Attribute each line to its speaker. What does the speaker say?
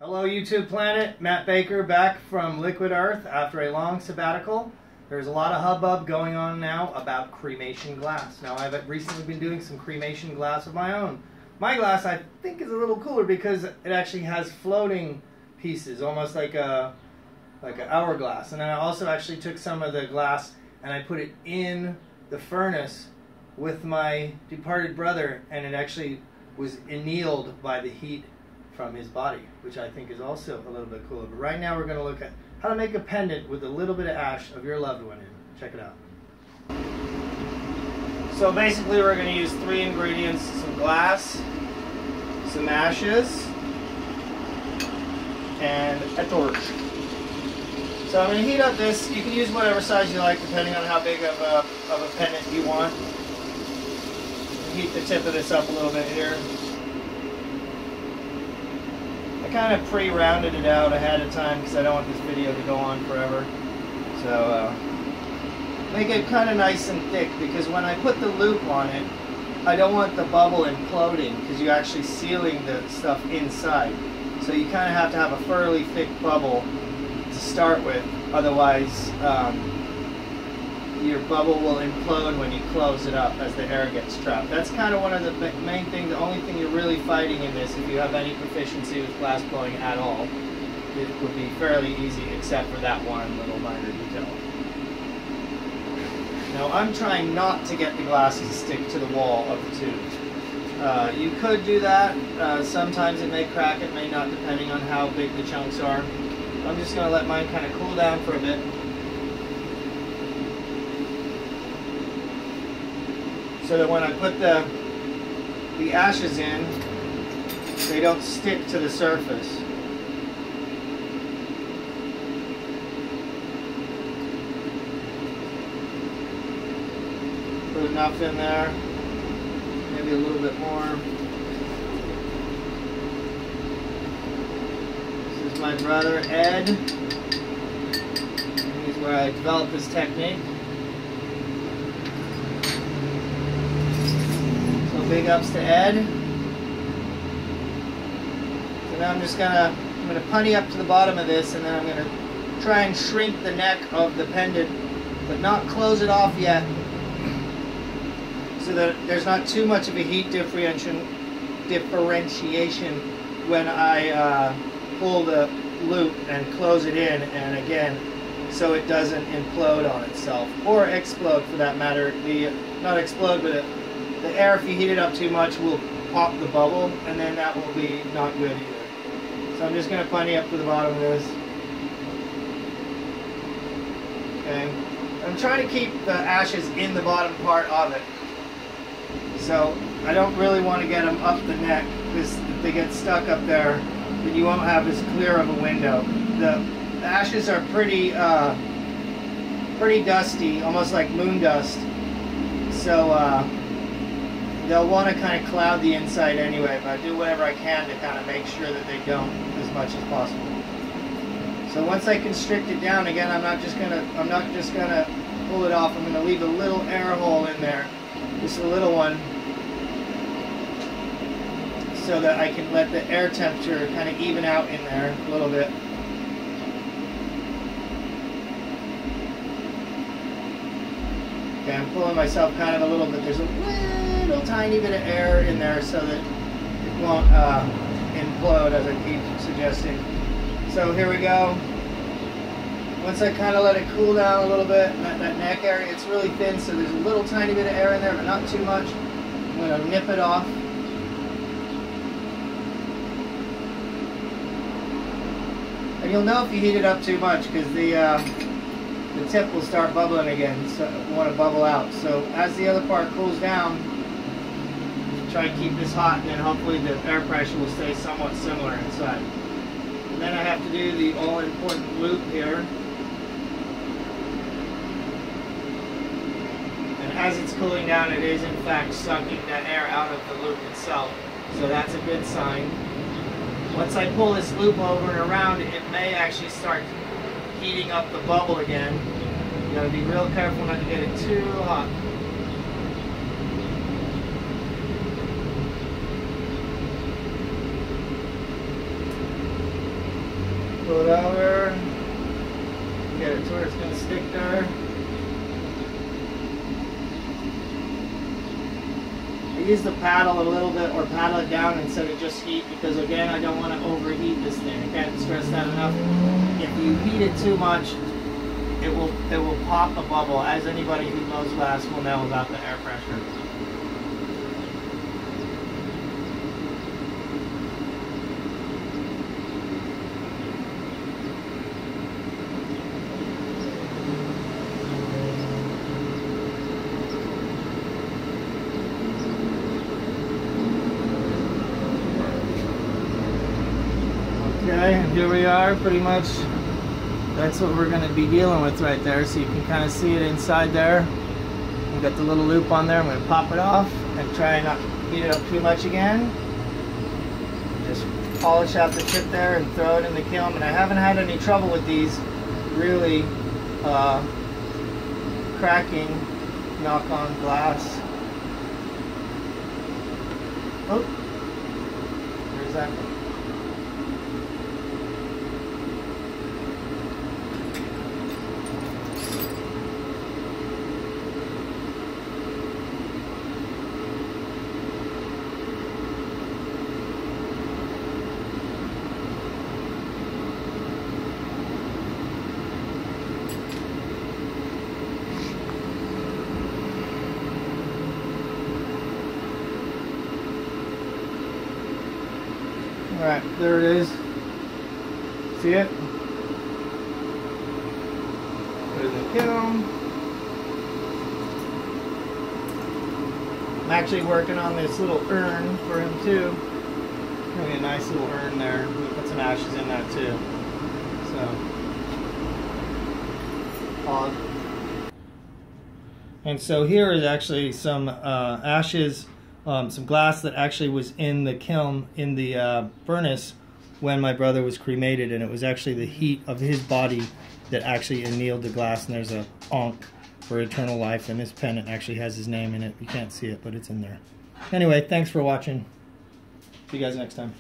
Speaker 1: Hello YouTube planet, Matt Baker back from Liquid Earth after a long sabbatical. There's a lot of hubbub going on now about cremation glass. Now I've recently been doing some cremation glass of my own. My glass I think is a little cooler because it actually has floating pieces, almost like an hourglass. And then I also actually took some of the glass and I put it in the furnace with my departed brother, and it actually was annealed by the heat from his body, which I think is also a little bit cooler. But right now we're going to look at how to make a pendant with a little bit of ash of your loved one in. Check it out. So basically we're going to use three ingredients: some glass, some ashes, and a torch. So I'm going to heat up this. You can use whatever size you like depending on how big of a pendant you want. Heat the tip of this up a little bit here. I kind of pre-rounded it out ahead of time because I don't want this video to go on forever. So make it kind of nice and thick, because when I put the loop on it, I don't want the bubble imploding because you're actually sealing the stuff inside. So you kind of have to have a fairly thick bubble to start with, otherwise your bubble will implode when you close it up as the air gets trapped. That's kind of one of the main things. The only thing you're really fighting in this, if you have any proficiency with glass blowing at all, it would be fairly easy except for that one little minor detail. Now I'm trying not to get the glass to stick to the wall of the tube. You could do that. Sometimes it may crack, it may not, depending on how big the chunks are. I'm just going to let mine kind of cool down for a bit. So that when I put the ashes in, they don't stick to the surface. Put enough in there, maybe a little bit more. This is my brother Ed. He's where I developed this technique. Big ups to Ed. So now I'm going to punny up to the bottom of this, and then I'm going to try and shrink the neck of the pendant, but not close it off yet, so that there's not too much of a heat differentiation when I pull the loop and close it in, and again, so it doesn't implode on itself, or explode for that matter. Not explode, but the air, if you heat it up too much, will pop the bubble, and then that will be not good either. So I'm just going to punny up to the bottom of this. Okay. I'm trying to keep the ashes in the bottom part of it. So I don't really want to get them up the neck, because if they get stuck up there, then you won't have as clear of a window. The ashes are pretty dusty, almost like moon dust. So they'll want to kind of cloud the inside anyway, but I do whatever I can to kind of make sure that they don't as much as possible. So once I constrict it down, again, I'm not just gonna pull it off. I'm gonna leave a little air hole in there, just a little one, so that I can let the air temperature kind of even out in there a little bit. Okay, I'm pulling myself kind of a little bit. There's a little tiny bit of air in there so that it won't implode, as I keep suggesting. So here we go. Once I kind of let it cool down a little bit, that neck area, it's really thin, so there's a little tiny bit of air in there, but not too much. I'm going to nip it off. And you'll know if you heat it up too much, because the tip will start bubbling again, so you want to bubble out. So as the other part cools down, try and keep this hot, and then hopefully the air pressure will stay somewhat similar inside. And then I have to do the all-important loop here. And as it's cooling down, it is in fact sucking that air out of the loop itself. So that's a good sign. Once I pull this loop over and around, it may actually start heating up the bubble again. You gotta be real careful not to get it too hot. Pull it over. Get it to where it's going to stick there. I use the paddle a little bit, or paddle it down instead of just heat, because again, I don't want to overheat this thing. I can't stress that enough. If you heat it too much, it will pop a bubble, as anybody who knows glass will know about the air pressure. Okay, and here we are, pretty much. That's what we're going to be dealing with right there. So you can kind of see it inside there. We've got the little loop on there. I'm going to pop it off and try and not heat it up too much again. Just polish out the tip there and throw it in the kiln. And I haven't had any trouble with these really cracking knock-on glass. Oh, where's that one? Alright, there it is. See it? Put it in the kiln. I'm actually working on this little urn for him too. Really a nice little urn there. We put some ashes in that too. So, and so here is actually some ashes. Some glass that actually was in the kiln, in the furnace, when my brother was cremated, and it was actually the heat of his body that actually annealed the glass. And there's a Ankh for eternal life, and this pendant actually has his name in it. You can't see it, but it's in there. Anyway, thanks for watching. See you guys next time.